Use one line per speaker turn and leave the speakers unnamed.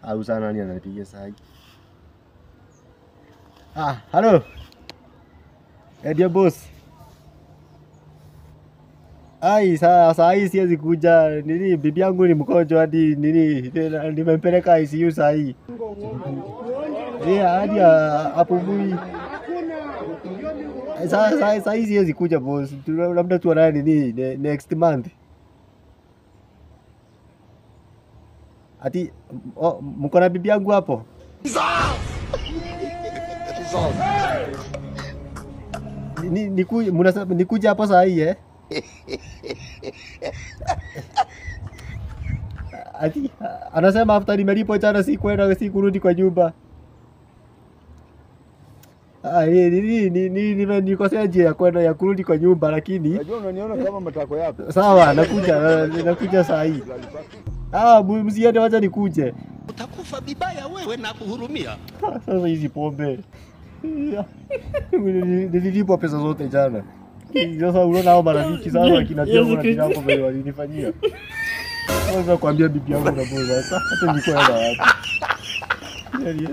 Au sana nani ananipigia saa hii? Hello. Ndio boss. Saa hii siwezi kuja. Nini bibi yangu ni mgonjwa hadi nini nimempeleka ICU saa hii. Hadi apumui. Saa hii siwezi kuja boss. Labda tuonane nini next month. Ati mko na bibi yangu hapo? Nikuja hapo saa hii Ati anasema after nimelipo jana si kurudi kwa nyumba. Nikosea njia ya kurudi kwa nyumba lakini
unajua unaniona kama matako yako.
Sawa, nakuja saa hii. Msiende, wacha nikuje.
Utakufa vibaya wewe na kuhurumia.
Sasa hizi pombe. Nililipa pesa zote jana. Sasa unaona hao marafiki sasa kinajua kuna kitu vile walinifanyia. Sasa kuambia bibi yangu na boza. Sasa hata nilikuwa hapa. Yaani.